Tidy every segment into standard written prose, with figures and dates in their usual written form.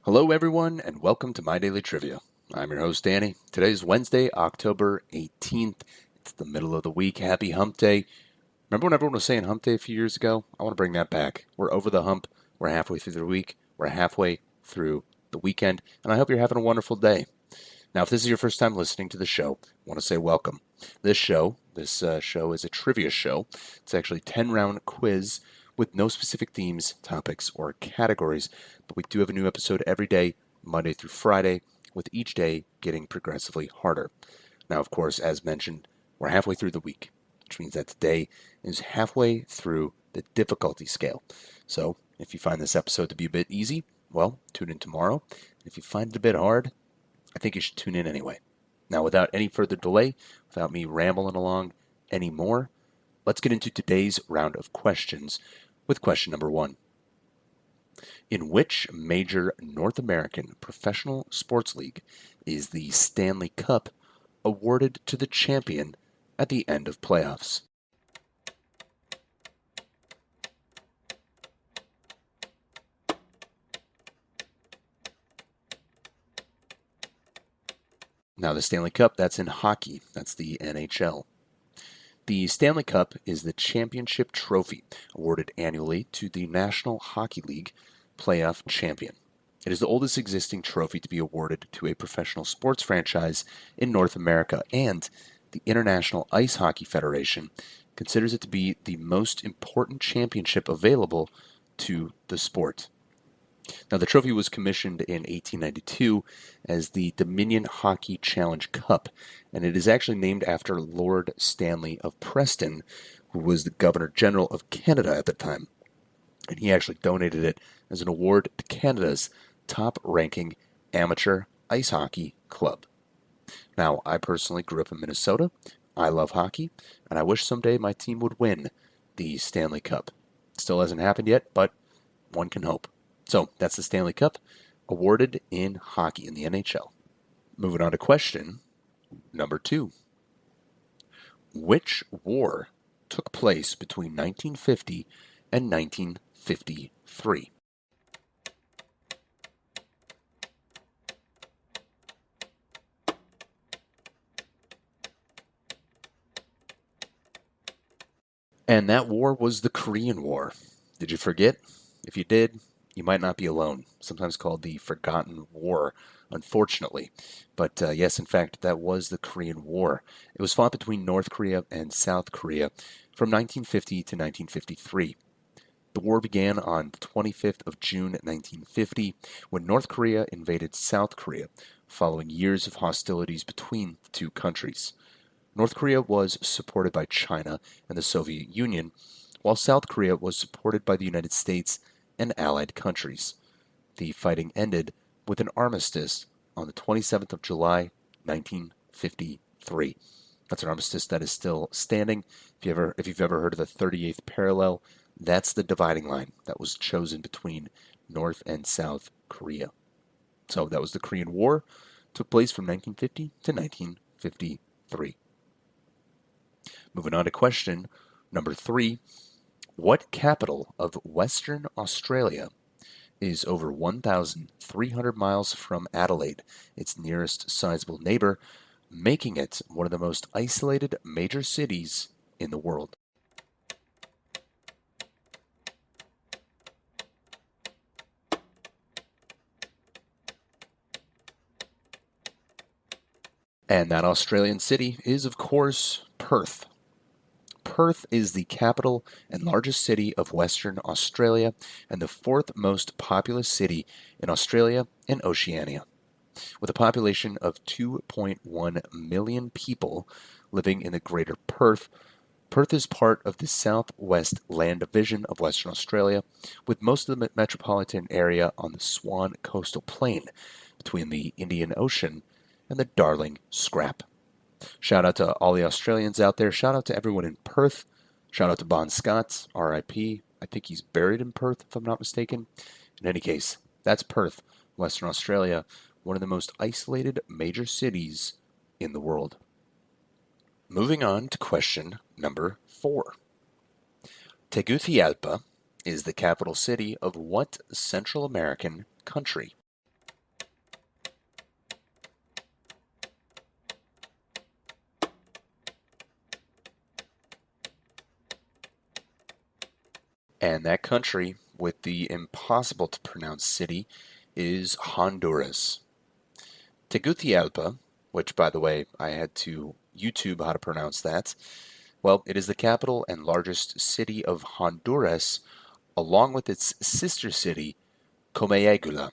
Hello, everyone, and welcome to My Daily Trivia. I'm your host, Danny. Today's Wednesday, October 18th. It's the middle of the week. Happy Hump Day. Remember when everyone was saying Hump Day a few years ago? I want to bring that back. We're over the hump. We're halfway through the week. We're halfway through the weekend, and I hope you're having a wonderful day. Now, if this is your first time listening to the show, I want to say welcome. This show is a trivia show. It's actually a 10-round quiz with no specific themes, topics, or categories, but we do have a new episode every day, Monday through Friday, with each day getting progressively harder. Now, of course, as mentioned, we're halfway through the week, which means that today is halfway through the difficulty scale. So, if you find this episode to be a bit easy, well, tune in tomorrow. If you find it a bit hard, I think you should tune in anyway. Now, without any further delay, without me rambling along anymore, let's get into today's round of questions with question number 1. In which major North American professional sports league is the Stanley Cup awarded to the champion at the end of playoffs? Now, the Stanley Cup, that's in hockey. That's the NHL. The Stanley Cup is the championship trophy awarded annually to the National Hockey League playoff champion. It is the oldest existing trophy to be awarded to a professional sports franchise in North America, and the International Ice Hockey Federation considers it to be the most important championship available to the sport. Now, the trophy was commissioned in 1892 as the Dominion Hockey Challenge Cup, and it is actually named after Lord Stanley of Preston, who was the Governor General of Canada at the time. And he actually donated it as an award to Canada's top-ranking amateur ice hockey club. Now, I personally grew up in Minnesota. I love hockey, and I wish someday my team would win the Stanley Cup. Still hasn't happened yet, but one can hope. So that's the Stanley Cup awarded in hockey in the NHL. Moving on to question number 2. Which war took place between 1950 and 1953? And that war was the Korean War. Did you forget? If you did, you might not be alone. Sometimes called the Forgotten War, unfortunately. But yes, in fact, that was the Korean War. It was fought between North Korea and South Korea from 1950 to 1953. The war began on the 25th of June 1950 when North Korea invaded South Korea, following years of hostilities between the two countries. North Korea was supported by China and the Soviet Union, while South Korea was supported by the United States and allied countries. The fighting ended with an armistice on the 27th of July, 1953. That's an armistice that is still standing. If you've ever heard of the 38th parallel, that's the dividing line that was chosen between North and South Korea. So that was the Korean War. Took place from 1950 to 1953. Moving on to question number 3. What capital of Western Australia is over 1,300 miles from Adelaide, its nearest sizable neighbor, making it one of the most isolated major cities in the world? And that Australian city is, of course, Perth. Perth is the capital and largest city of Western Australia and the fourth most populous city in Australia and Oceania. With a population of 2.1 million people living in the Greater Perth, Perth is part of the Southwest Land Division of Western Australia, with most of the metropolitan area on the Swan Coastal Plain between the Indian Ocean and the Darling Scrap. Shout out to all the Australians out there. Shout out to everyone in Perth. Shout out to Bon Scott, RIP. I think he's buried in Perth, if I'm not mistaken. In any case, that's Perth, Western Australia, one of the most isolated major cities in the world. Moving on to question number 4. Tegucigalpa is the capital city of what Central American country? And that country with the impossible to pronounce city is Honduras. Tegucigalpa, which by the way, I had to YouTube how to pronounce that. Well, it is the capital and largest city of Honduras, along with its sister city, Comayagua,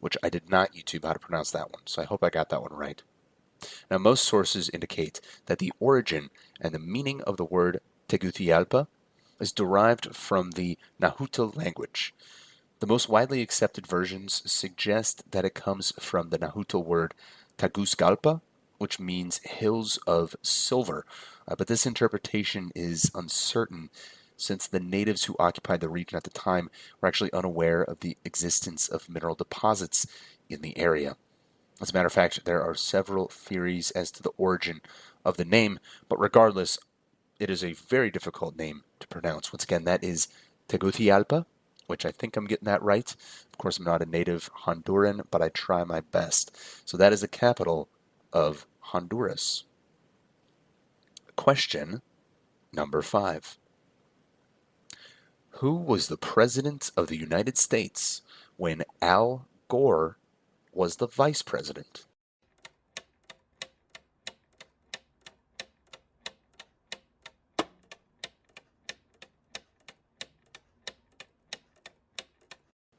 which I did not YouTube how to pronounce that one, so I hope I got that one right. Now, most sources indicate that the origin and the meaning of the word Tegucigalpa is derived from the Nahuatl language. The most widely accepted versions suggest that it comes from the Nahuatl word Tagusgalpa, which means hills of silver, but this interpretation is uncertain since the natives who occupied the region at the time were actually unaware of the existence of mineral deposits in the area. As a matter of fact, there are several theories as to the origin of the name, but regardless, it is a very difficult name to pronounce. Once again, that is Tegucigalpa, which I think I'm getting that right. Of course, I'm not a native Honduran, but I try my best. So that is the capital of Honduras. Question number 5. Who was the President of the United States when Al Gore was the Vice President?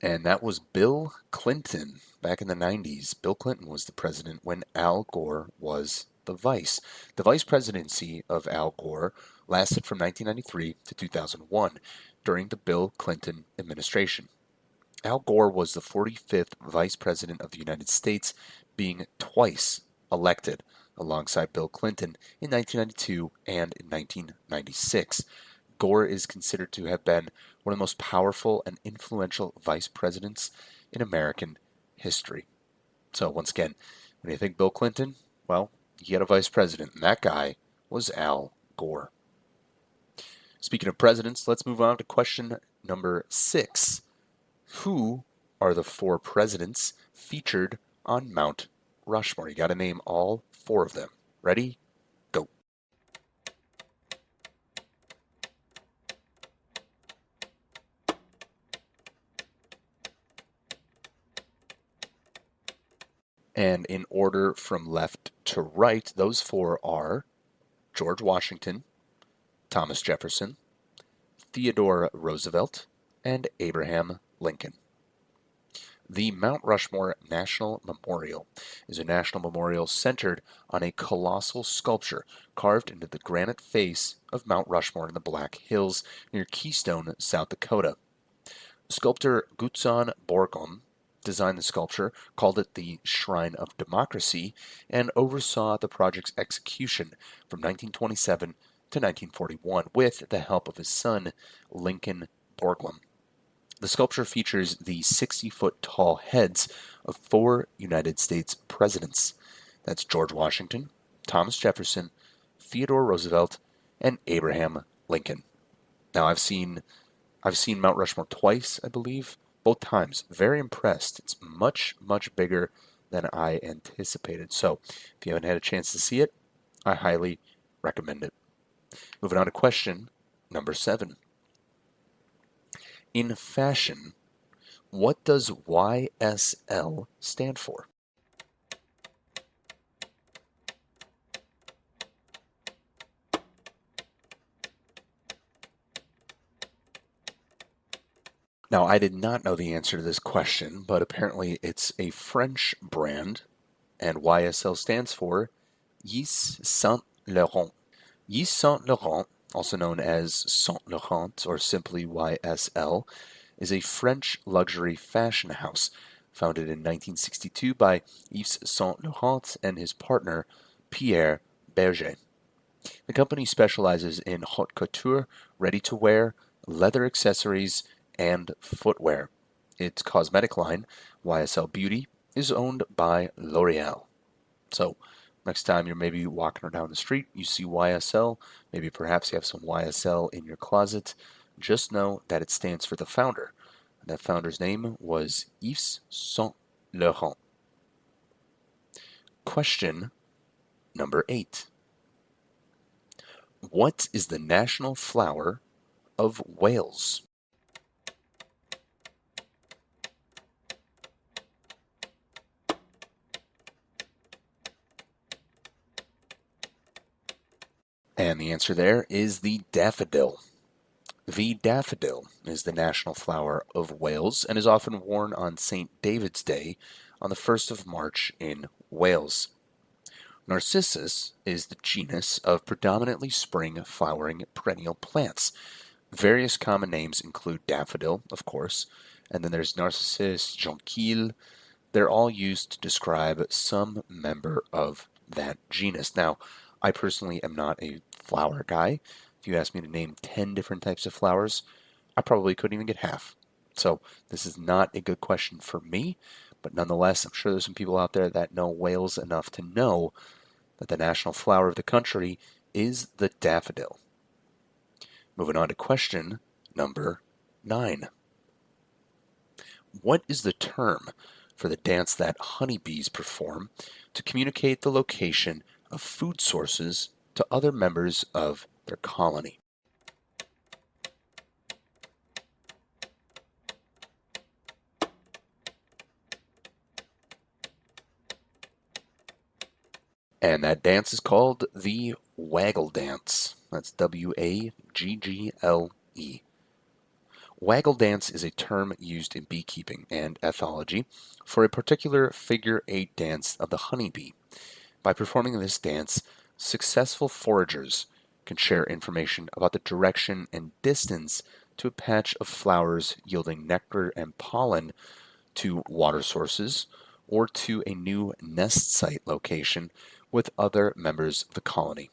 And that was Bill Clinton. Back in the 90s, Bill Clinton was the president when Al Gore was the vice. The vice presidency of Al Gore lasted from 1993 to 2001 during the Bill Clinton administration. Al Gore was the 45th vice president of the United States, being twice elected alongside Bill Clinton in 1992 and in 1996. Gore is considered to have been one of the most powerful and influential vice presidents in American history. So once again, when you think Bill Clinton, well, you get a vice president, and that guy was Al Gore. Speaking of presidents, let's move on to question number 6. Who are the 4 presidents featured on Mount Rushmore? You got to name all 4 of them. Ready? Go. And in order from left to right, those 4 are George Washington, Thomas Jefferson, Theodore Roosevelt, and Abraham Lincoln. The Mount Rushmore National Memorial is a national memorial centered on a colossal sculpture carved into the granite face of Mount Rushmore in the Black Hills near Keystone, South Dakota. Sculptor Gutzon Borglum designed the sculpture, called it the Shrine of Democracy, and oversaw the project's execution from 1927 to 1941 with the help of his son, Lincoln Borglum. The sculpture features the 60-foot tall heads of 4 United States presidents. That's George Washington, Thomas Jefferson, Theodore Roosevelt, and Abraham Lincoln. Now, I've seen Mount Rushmore twice, I believe. Both times. Very impressed. It's much, much bigger than I anticipated. So, if you haven't had a chance to see it, I highly recommend it. Moving on to question number 7. In fashion, what does YSL stand for? Now, I did not know the answer to this question, but apparently it's a French brand, and YSL stands for Yves Saint Laurent. Yves Saint Laurent, also known as Saint Laurent or simply YSL, is a French luxury fashion house founded in 1962 by Yves Saint Laurent and his partner Pierre Berger. The company specializes in haute couture, ready-to-wear, leather accessories, and footwear. Its cosmetic line, YSL Beauty, is owned by L'Oreal. So, next time you're maybe walking down the street, you see YSL, maybe perhaps you have some YSL in your closet, just know that it stands for the founder. That founder's name was Yves Saint Laurent. Question number 8. What is the national flower of Wales? And the answer there is the daffodil. The daffodil is the national flower of Wales and is often worn on St. David's Day on the 1st of March in Wales. Narcissus is the genus of predominantly spring flowering perennial plants. Various common names include daffodil, of course, and then there's Narcissus jonquille. They're all used to describe some member of that genus. Now, I personally am not a flower guy. If you asked me to name 10 different types of flowers, I probably couldn't even get half. So this is not a good question for me, but nonetheless, I'm sure there's some people out there that know Wales enough to know that the national flower of the country is the daffodil. Moving on to question number 9. What is the term for the dance that honeybees perform to communicate the location of food sources to other members of their colony? And that dance is called the waggle dance. That's Waggle. Waggle dance is a term used in beekeeping and ethology for a particular figure-8 dance of the honeybee. By performing this dance, successful foragers can share information about the direction and distance to a patch of flowers yielding nectar and pollen, to water sources, or to a new nest site location with other members of the colony.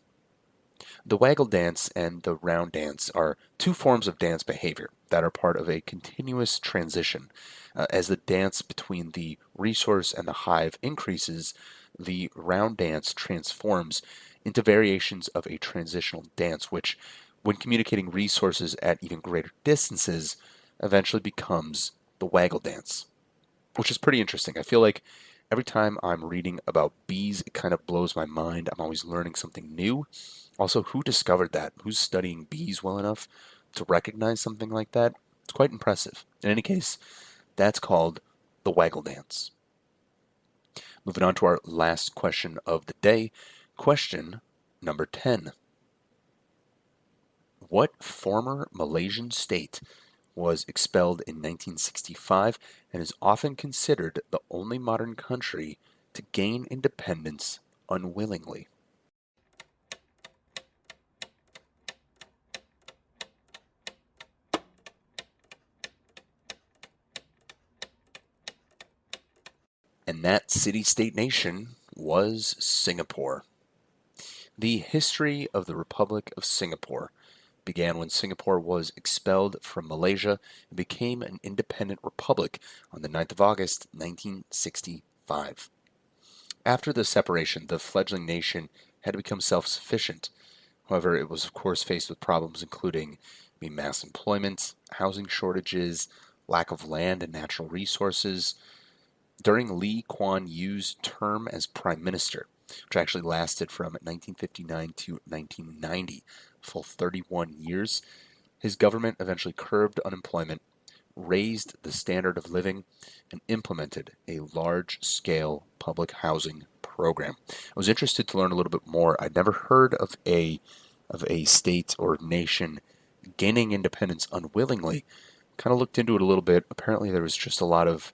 The waggle dance and the round dance are two forms of dance behavior that are part of a continuous transition. As the dance between the resource and the hive increases, the round dance transforms into variations of a transitional dance, which, when communicating resources at even greater distances, eventually becomes the waggle dance, which is pretty interesting. I feel like every time I'm reading about bees, it kind of blows my mind. I'm always learning something new. Also, who discovered that? Who's studying bees well enough to recognize something like that? It's quite impressive. In any case, that's called the waggle dance. Moving on to our last question of the day. Question number 10. What former Malaysian state was expelled in 1965 and is often considered the only modern country to gain independence unwillingly? And that city-state nation was Singapore. The history of the Republic of Singapore began when Singapore was expelled from Malaysia and became an independent republic on the 9th of August, 1965. After the separation, the fledgling nation had to become self-sufficient. However, it was of course faced with problems including mass employment, housing shortages, lack of land and natural resources. During Lee Kuan Yew's term as prime minister, which actually lasted from 1959 to 1990, full 31 years, his government eventually curbed unemployment, raised the standard of living, and implemented a large-scale public housing program. I was interested to learn a little bit more. I'd never heard of a state or nation gaining independence unwillingly. Kind of looked into it a little bit. Apparently, there was just a lot of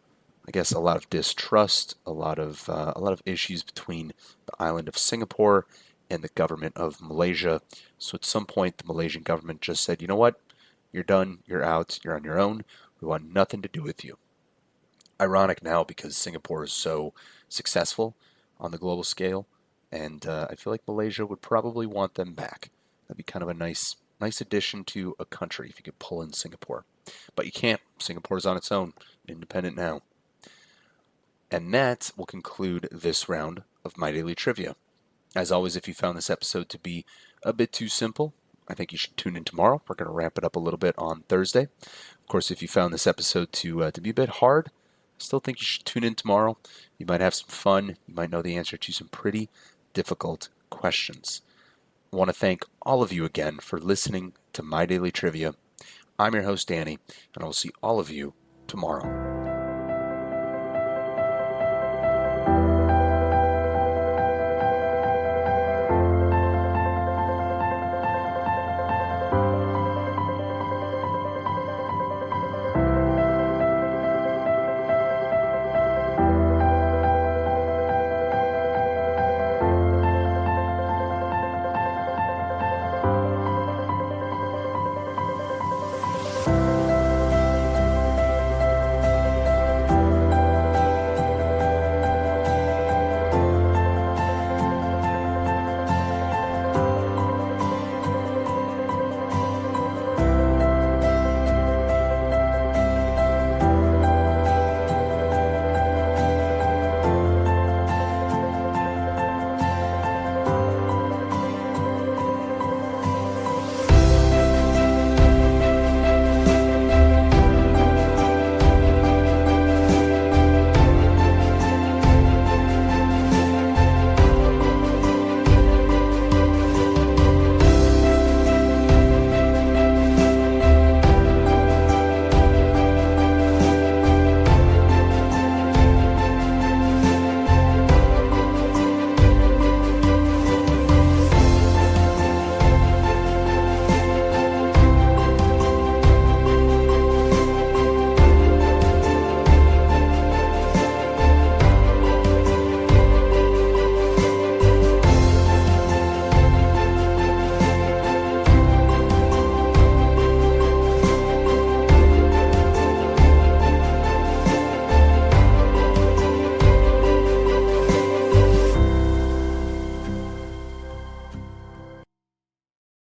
distrust, a lot of issues between the island of Singapore and the government of Malaysia. So at some point, the Malaysian government just said, you know what, you're done, you're out, you're on your own. We want nothing to do with you. Ironic now because Singapore is so successful on the global scale, and I feel like Malaysia would probably want them back. That'd be kind of a nice addition to a country if you could pull in Singapore. But you can't. Singapore's on its own, independent now. And that will conclude this round of My Daily Trivia. As always, if you found this episode to be a bit too simple, I think you should tune in tomorrow. We're going to wrap it up a little bit on Thursday. Of course, if you found this episode to be a bit hard, I still think you should tune in tomorrow. You might have some fun. You might know the answer to some pretty difficult questions. I want to thank all of you again for listening to My Daily Trivia. I'm your host, Danny, and I will see all of you tomorrow.